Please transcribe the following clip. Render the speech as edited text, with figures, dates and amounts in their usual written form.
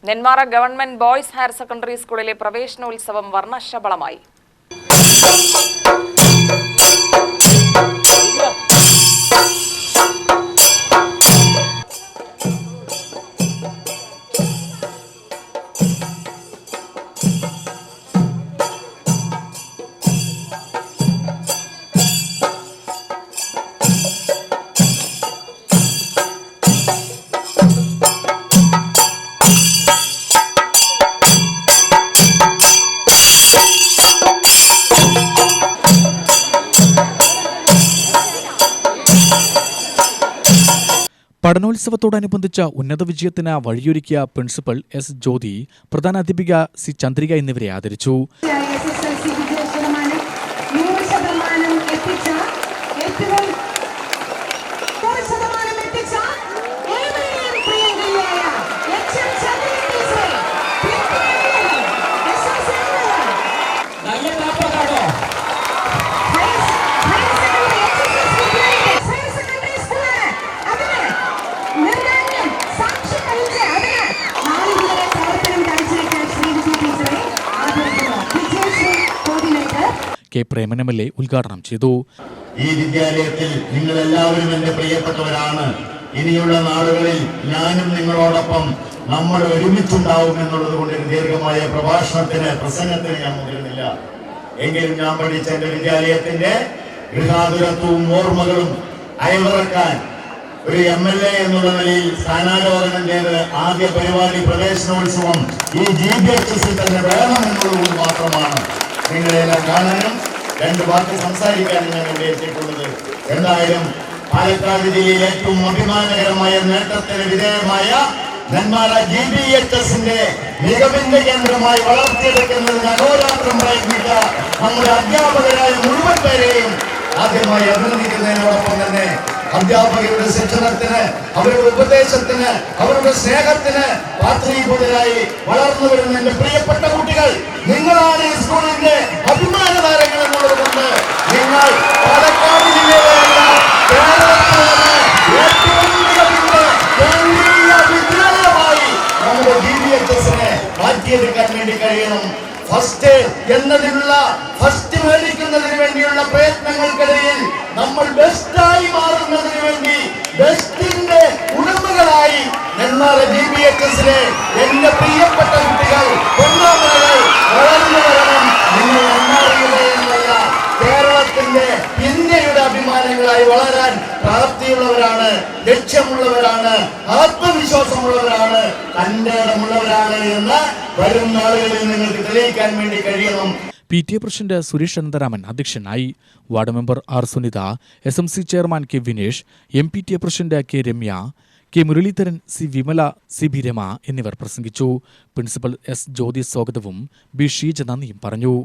Nenmara government boys higher secondary സ്കൂളിലെ പ്രവേശനോത്സവം വർണ്ണശബളമായി. പഠനോത്സവത്തോടനുബന്ധിച്ച ഉന്നത വിജയത്തിന് വഴിയൊരുക്കിയ പ്രിൻസിപ്പൽ എസ് ജ്യോതി, പ്രധാന അധ്യാപിക സി ചന്ദ്രിക എന്നിവരെ ആദരിച്ചു. കെ പ്രേമൻ MLA ഉദ്ഘാടനം ചെയ്തു. ഈ വിദ്യാലയത്തിൽ നിങ്ങൾ എല്ലാവരും എന്റെ പ്രിയപ്പെട്ടവരാണ്. ഇനിയുള്ള നാളുകളിൽ ഞാനും നിങ്ങളോടൊപ്പം നമ്മൾ ഒരുമിച്ചുണ്ടാവും എന്നുള്ളത് കൊണ്ട് ദീർഘമായ പ്രസംഗത്തിന് ഞാൻ മുതിരുന്നില്ല. എങ്കിലും ഞാൻ പഠിച്ച എന്റെ വിദ്യാലയത്തിന്റെ ഗൃഹാതുരത്വവും ഓർമ്മകളും അയവിറക്കാൻ ഒരു MLA എന്നുള്ള നിലയിൽ സ്ഥാനാരോഹണം ചെയ്ത് ആദ്യ പരിപാടി പ്രവേശനോത്സവം ഈ GBHSൽ തന്നെ വേണം എന്നുള്ളത് മാത്രമാണ്. നിങ്ങളെല്ലാം കാണാനും രണ്ട് വാക്ക് സംസാരിക്കാനും ഞാൻ ഇവിടെ എത്തിയിട്ടുള്ളത്. എന്തായാലും പാലക്കാട് ജില്ലയിൽ ഏറ്റവും അഭിമാനകരമായ നേട്ടത്തിന് വിധേയമായ നെന്മാറ GBHSന്റെ മികവിന്റെ കേന്ദ്രമായി വളർത്തിയെടുക്കുന്നതിന് അഹോരാത്രം പ്രയത്നിച്ച നമ്മുടെ അധ്യാപകരായ മുഴുവൻ പേരെയും ആദ്യമായി അഭിനന്ദിക്കുന്നതിനോടൊപ്പം തന്നെ അധ്യാപകരുടെ ശിക്ഷണത്തിന്, അവരുടെ ഉപദേശത്തിന്, അവരുടെ സ്നേഹത്തിന് പാത്രീഭൂതരായി വളർന്നു വരുന്ന എന്റെ പ്രിയപ്പെട്ട കുട്ടികൾ, നിങ്ങളാണ് ഈ സ്കൂളിന്റെ അഭിമാന താരങ്ങൾ എന്നുള്ളത് കൊണ്ട് നിങ്ങൾ പാലക്കാട് ജില്ലയിലെയല്ല കേരളത്തിലെ ഏറ്റവും മികവിന്റെ കേന്ദ്രീയ വിദ്യാലയമായി നമ്മുടെ GBHSനെ മാറ്റിയെടുക്കാൻ വേണ്ടി കഴിയണം. ഫസ്റ്റ് എന്നതിനുള്ള ഫസ്റ്റ് മേടിക്കുന്നതിന് വേണ്ടിയുള്ള പ്രയത്നങ്ങൾക്കിടയിൽ നമ്മൾ ബെസ്റ്റായി മാറുന്നതിന് വേണ്ടി ബെസ്റ്റിന്റെ ഉടമകളായി നെന്മാറ GBHSലെ എന്റെ പ്രിയപ്പെട്ട കുട്ടികൾ ഒന്നാമത് വളർന്നു വരണം. നിങ്ങൾ നെന്മാറയുടെ എന്നല്ല കേരളത്തിന്റെ ഇന്ത്യയുടെ അഭിമാനങ്ങളായി വളരാൻ പ്രാപ്തിയുള്ളവരാണ്, ലക്ഷ്യമുള്ളവരാണ്, ആത്മവിശ്വാസമുള്ളവരാണ്, തന്റെ ഇടമുള്ളവരാണ് എന്ന് വരും നാളുകളിൽ നിങ്ങൾക്ക് തെളിയിക്കാൻ വേണ്ടി കഴിയണം. PTA പ്രസിഡന്റ് സുരേഷ് അനന്തരാമൻ അധ്യക്ഷനായി. Ward member R Sunitha, SMC chairman K Vinesh, MPTA president K Ramya, K Muraleedharan, C Vimala, CB Rama എന്നിവർ പ്രസംഗിച്ചു. പ്രിൻസിപ്പൽ S ജ്യോതി സ്വാഗതവും B ഷീജ നന്ദിയും പറഞ്ഞു.